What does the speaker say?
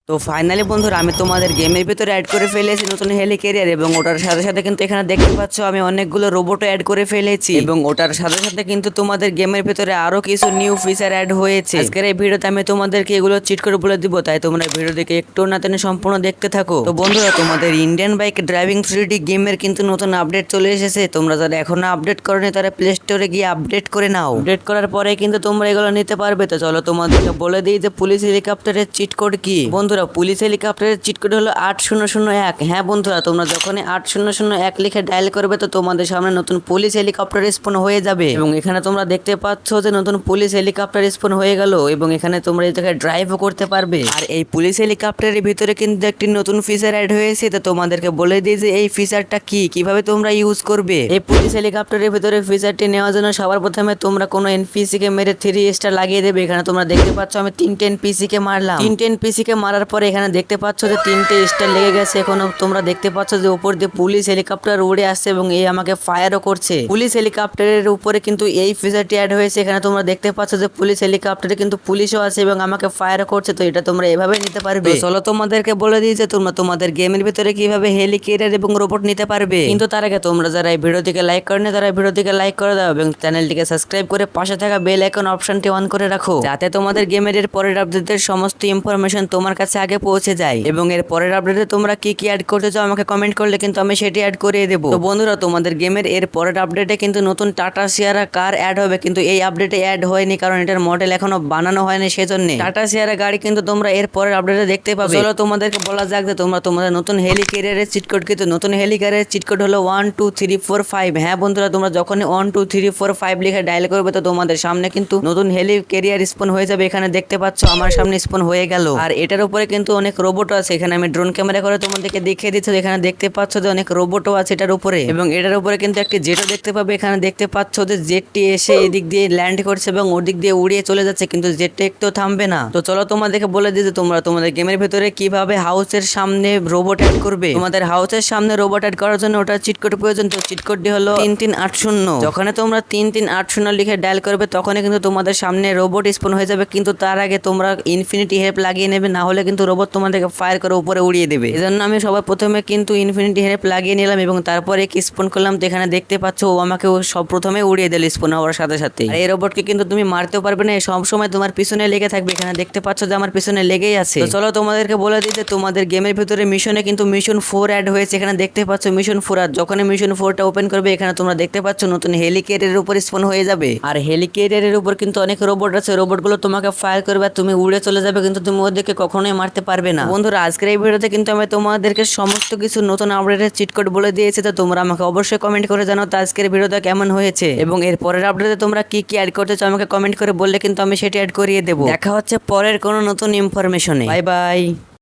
তো ফাইনালি বন্ধুরা আমি তোমাদের গেমের ভিতরে অ্যাড করে ফেলেছি নতুন হেলি ক্যারিয়ার এবং ওটার সাথে সাথে কিন্তু এখানে দেখতে পাচ্ছ আমি অনেকগুলো রোবটও অ্যাড করে ফেলেছি এবং ওটার সাথে সাথে কিন্তু তোমাদের গেমের ভিতরে আরো কিছু নিউ ফিচার অ্যাড হয়েছে। আজকের এই ভিডিওতে আমি তোমাদেরকে এগুলো চিট করে বলে দিব, তাই তোমরা ভিডিও দেখে একটু না টেনে সম্পূর্ণ দেখতে থাকো। তো বন্ধুরা তোমাদের ইন্ডিয়ান বাইক ড্রাইভিং 3D গেমের কিন্তু নতুন আপডেট চলে এসেছে। তোমরা যারা এখনো আপডেট করোনি তারা প্লে স্টোরে গিয়ে আপডেট করে নাও। আপডেট করার পরে কিন্তু তোমরা এগুলো নিতে পারবে। তো চলো তোমাদেরকে বলে দিই যে পুলিশ হেলিকপ্টারের চিট কোড কি। বন্ধুরা পুলিশ হেলিকপ্টারের চিট কোড হলো 8001। হ্যাঁ বন্ধুরা, তোমরা যখনই 8001 লিখে ডায়াল করবে তো তোমাদের সামনে নতুন পুলিশ হেলিকপ্টার স্পন হয়ে যাবে এবং এখানে তোমরা দেখতে পাচ্ছ যে নতুন পুলিশ হেলিকপ্টার স্পন হয়ে গেল এবং এখানে তোমরা এই জায়গায় ড্রাইভও করতে পারবে। আর এই পুলিশ হেলিকপ্টারের ভিতরে কিন্তু একটি নতুন ফিচার অ্যাড হয়েছে। তো তোমাদেরকে বলে দিই যে এই ফিচারটা কি, কিভাবে তোমরা ইউজ করবে। এই পুলিশ হেলিকপ্টারের ভিতরে ফিচারটি নেওয়ার জন্য সবার প্রথমে তোমরা কোনো এনপিসি কে মেরে 3 স্টার লাগিয়ে দেবে। এখানে তোমরা দেখতে পাচ্ছ আমি 3টে এনপিসি কে মারলাম। 3টে এনপিসি কে মারার পরে এখানে দেখতে পাচ্ছ যে 3টে স্টার লেগে গেছে। এখন তোমরা দেখতে পাচ্ছ যে উপর দিয়ে পুলিশ হেলিকপ্টার উড়ে আসছে এবং এই আমাকে ফায়ারও করছে। পুলিশ হেলিকপ্টারের উপরে কিন্তু এই ফিচারটি অ্যাড হয়েছে। এখানে তোমরা দেখতে পাচ্ছ যে পুলিশ হেলিকপ্টারে কিন্তু পুলিশও আছে এবং আমাকে ফায়ারও করছে। তো এটা তোমরা এভাবে নিতে পারবে। চলো তোমাদেরকে বলে দিই যে তোমরা তোমাদের গেমের ভিতরে কিভাবে হেলি ক্যারিয়ার এবং রোবট নিতে পারবে। কিন্তু তার আগে তোমরা যারা এই ভিডিওটিকে লাইক করেনি তারা ভিডিওটিকে লাইক করে দাও এবং চ্যানেলটিকে সাবস্ক্রাইব করে পাশে থাকা বেল আইকন অপশনটি অন করে রাখো, যাতে তোমাদের গেমের এর পরের আপডেটের সমস্ত ইনফরমেশন তোমার কাছে আগে পৌঁছে যায়। এবং এর পরের আপডেটে তোমরা কি কি অ্যাড করতে চাও আমাকে কমেন্ট করলে কিন্তু আমি সেটি অ্যাড করে দেবো। তো বন্ধুরা তোমাদের গেমের এর পরের আপডেটে কিন্তু নতুন টাটা সিয়ারা কার অ্যাড হবে, কিন্তু এই আপডেটে অ্যাড হয়নি কারণ এটার মডেল এখনো বানানো হয়নি, সেজন্য টাটা সিয়ারা গাড়ি কিন্তু তোমরা এর পরের আপডেটে দেখতে পাবে। চলো তোমাদেরকে বলা যাক যে তোমরা তোমাদের নতুন হেলি ক্যারিয়ারের চিট কোড, কিন্তু নতুন হেলি ক্যারিয়ারের চিট কোড হলো 1 2 3 4 5। হ্যাঁ বন্ধুরা, তোমরা যখনই 1 2 3 4 5 লিখে ডায়াল করবে তো তোমাদের সামনে কিন্তু নতুন হেলি ক্যারিয়ার স্পন হয়ে যাবে। এখানে দেখতে পাচ্ছ আমার সামনে স্পন হয়ে গেল। আর এটার উপরে কিন্তু অনেক রোবট আছে। এখানে আমি ড্রোন ক্যামেরা করে তোমাদেরকে দেখিয়ে দিচ্ছি। এখানে দেখতে পাচ্ছ যে অনেক রোবটও আছে এটার উপরে এবং এটার উপরে কিন্তু একটি জেটও দেখতে পাবে। এখানে দেখতে পাচ্ছ যে জেটটি এসে এদিক দিয়ে ল্যান্ড করছে এবং ওদিক দিয়ে উড়িয়ে চলে যাচ্ছে, কিন্তু জেটটা একটু থামবে না। তো চলো তোমাদেরকে বলে দিই যে তোমরা তোমাদের গেমের ভিতরে কিভাবে হাউসের সামনে রোবট অ্যাড করবে। তোমাদের হাউসের সামনে রোবট অ্যাড করার জন্য ওটা চিট কোড প্রয়োজন। তো চিট কোডটি হলো 3380। যখন তোমরা 3380 লিখে ডায়াল করবে তখনই কিন্তু তোমাদের সামনে রোবট স্পন হয়ে যাবে, কিন্তু তার আগে তোমরা ইনফিনিটি হেল্প লাগিয়ে নেবে, না হলে কিন্তু রোবট তোমাদেরকে ফায়ার করে উপরে উড়িয়ে দেবে। এজন্য আমি সবার প্রথমে কিন্তু ইনফিনিটি হেল্প লাগিয়ে নিলাম এবং তারপরে স্পন করলাম। তো এখানে দেখতে পাচ্ছ ও আমাকে সব প্রথমে উড়িয়ে দিল স্পন হওয়ার সাথে সাথে। আর এই রোবটকে কিন্তু তুমি মারতেও পারবে না, সব সময় তোমার পিছনে লেগে থাকবে। এখানে দেখতে পাচ্ছ যে আমার পিছনে লেগেই আছে। তো চলো তোমাদেরকে বলে দিই যে তোমাদের গেমের ভিতরে মিশনে কিন্তু মিশন 4 অ্যাড হয়েছে। এখানে দেখতে পাচ্ছ মিশন 4। আর যখন মিশন 4টা ওপেন করবে এখানে তোমরা দেখতে পাচ্ছ নতুন হেলি ক্যারিয়ারের উপর স্পন হয়ে যাবে। আর হেলি ক্যারিয়ারের উপর কিন্তু অনেক রোবট আছে। রোবটগুলো তোমাকে ফায়ার করবে আর তুমি উড়ে চলে যাবে, কিন্তু তুমি ওদেরকে কখনোই মারতে পারবে না। বন্ধুরা আজকের এই ভিডিওতে কিন্তু আমি তোমাদেরকে সমস্ত কিছু নতুন আপডেটের চিট কোড বলে দিয়েছি। তো তোমরা আমাকে অবশ্যই কমেন্ট করে জানাও তো আজকের ভিডিওটা কেমন হয়েছে এবং এর পরের আপডেটে তোমরা কি কি অ্যাড করতে চাও আমাকে কমেন্ট করে বললে কিন্তু আমি সেটি অ্যাড করিয়ে দেবো। দেখা হচ্ছে পরের কোনো নতুন ইনফরমেশনে। Bye bye.